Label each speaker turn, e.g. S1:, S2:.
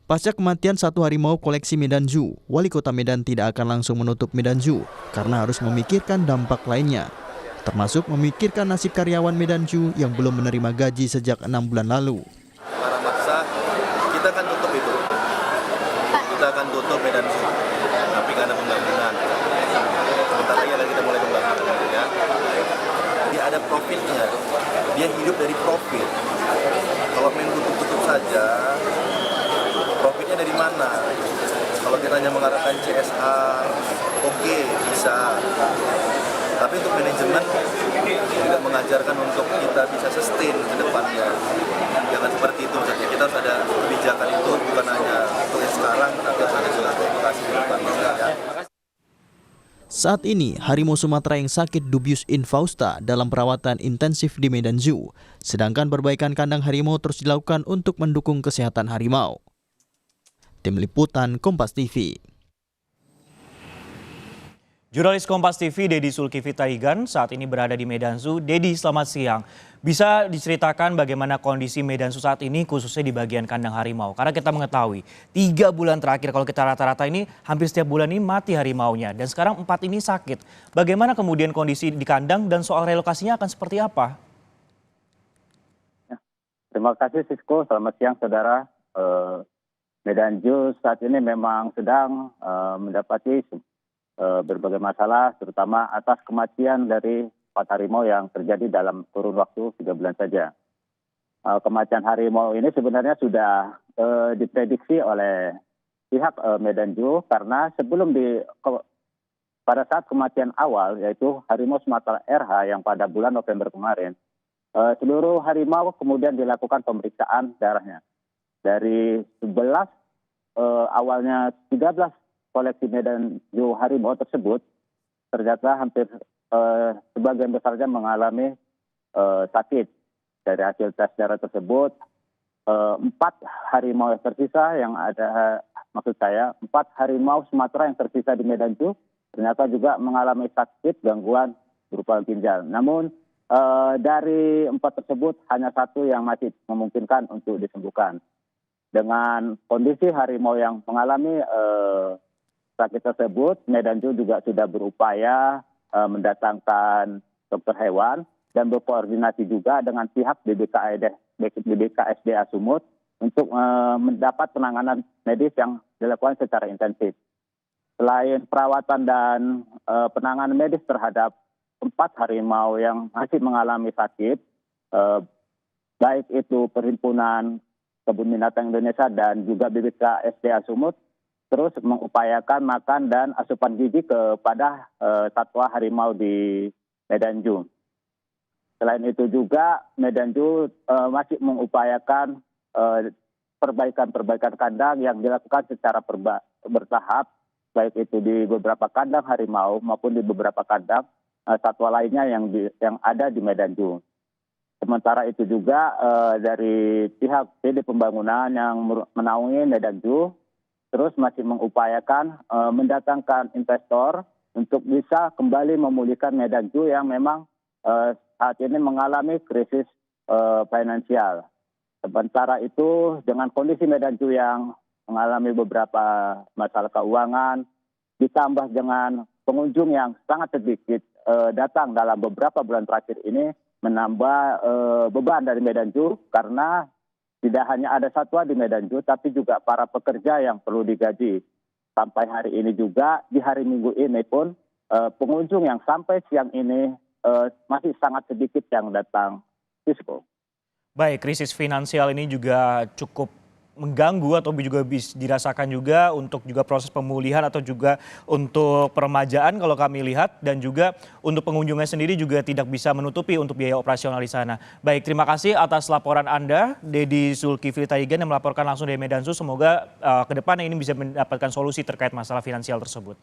S1: Pasca kematian satu harimau koleksi Medan Zoo, Wali Kota Medan tidak akan langsung menutup Medan Zoo karena harus memikirkan dampak lainnya, termasuk memikirkan nasib karyawan Medan Zoo yang belum menerima gaji sejak 6 bulan lalu.
S2: Para maksa, kita akan tutup itu. Kita akan tutup Medan Zoo, tapi karena pembangunan. Sebentar lagi kita mulai pembangunan, ya. Dia ada profitnya, dia hidup dari profit. Kalau main tutup-tutup saja, profitnya dari mana? Kalau kita hanya mengharapkan CSR, oke, bisa. Tapi untuk manajemen juga mengajarkan untuk kita bisa sustain ke depannya. Jangan seperti itu saja. Kita harus ada kebijakan itu bukan hanya untuk yang sekarang, tapi harus ada juga edukasi ke depannya. Ya.
S1: Saat ini, harimau Sumatera yang sakit dubius infausta dalam perawatan intensif di Medan Zoo, sedangkan perbaikan kandang harimau terus dilakukan untuk mendukung kesehatan harimau. Tim Liputan Kompas TV.
S3: Jurnalis Kompas TV Dedi Zulkifli Taigan saat ini berada di Medan Zoo. Dedi, selamat siang. Bisa diceritakan bagaimana kondisi Medan Zoo saat ini khususnya di bagian kandang harimau? Karena kita mengetahui 3 bulan terakhir kalau kita rata-rata ini hampir setiap bulan ini mati harimaunya. Dan sekarang 4 ini sakit. Bagaimana kemudian kondisi di kandang dan soal relokasinya akan seperti apa?
S4: Terima kasih Sisko, selamat siang saudara. Medan Zoo saat ini memang sedang mendapati berbagai masalah, terutama atas kematian dari 4 harimau yang terjadi dalam kurun waktu 3 bulan saja. Kematian harimau ini sebenarnya sudah diprediksi oleh pihak Medan Zoo karena sebelum pada saat kematian awal, yaitu harimau Sumatera RH yang pada bulan November kemarin, seluruh harimau kemudian dilakukan pemeriksaan darahnya. Dari 11, awalnya 13 koleksi Medan Zoo harimau tersebut, ternyata hampir sebagian besarnya mengalami sakit. Dari hasil tes darah tersebut, 4 harimau yang tersisa yang ada, maksud saya 4 harimau Sumatera yang tersisa di Medan Zoo, ternyata juga mengalami sakit gangguan berupa ginjal. Namun dari 4 tersebut hanya 1 yang masih memungkinkan untuk disembuhkan. Dengan kondisi harimau yang mengalami sakit tersebut, Medan Zoo juga sudah berupaya mendatangkan dokter hewan dan berkoordinasi juga dengan pihak BBKSDA Sumut untuk mendapat penanganan medis yang dilakukan secara intensif. Selain perawatan dan penanganan medis terhadap 4 harimau yang masih mengalami sakit, baik itu Perhimpunan Kebun Binatang Indonesia dan juga BBKSDA Sumut terus mengupayakan makan dan asupan gizi kepada satwa harimau di Medan Zoo. Selain itu juga Medan Zoo masih mengupayakan perbaikan kandang yang dilakukan secara bertahap, baik itu di beberapa kandang harimau maupun di beberapa kandang satwa lainnya yang ada di Medan Zoo. Sementara itu juga dari pihak PD Pembangunan yang menaungi Medan Zoo terus masih mengupayakan mendatangkan investor untuk bisa kembali memulihkan Medan Zoo yang memang saat ini mengalami krisis finansial. Sementara itu dengan kondisi Medan Zoo yang mengalami beberapa masalah keuangan, ditambah dengan pengunjung yang sangat sedikit datang dalam beberapa bulan terakhir ini, menambah beban dari Medan Zoo karena tidak hanya ada satwa di Medan Zoo, tapi juga para pekerja yang perlu digaji. Sampai hari ini juga, di hari Minggu ini pun, pengunjung yang sampai siang ini masih sangat sedikit yang datang. Sisko.
S3: Baik, krisis finansial ini juga cukup mengganggu atau juga bisa dirasakan juga untuk juga proses pemulihan atau juga untuk peremajaan kalau kami lihat, dan juga untuk pengunjungnya sendiri juga tidak bisa menutupi untuk biaya operasional di sana. Baik, terima kasih atas laporan Anda, Dedi Zulkifli Taigan yang melaporkan langsung dari Medan Zoo. Semoga ke depan ini bisa mendapatkan solusi terkait masalah finansial tersebut.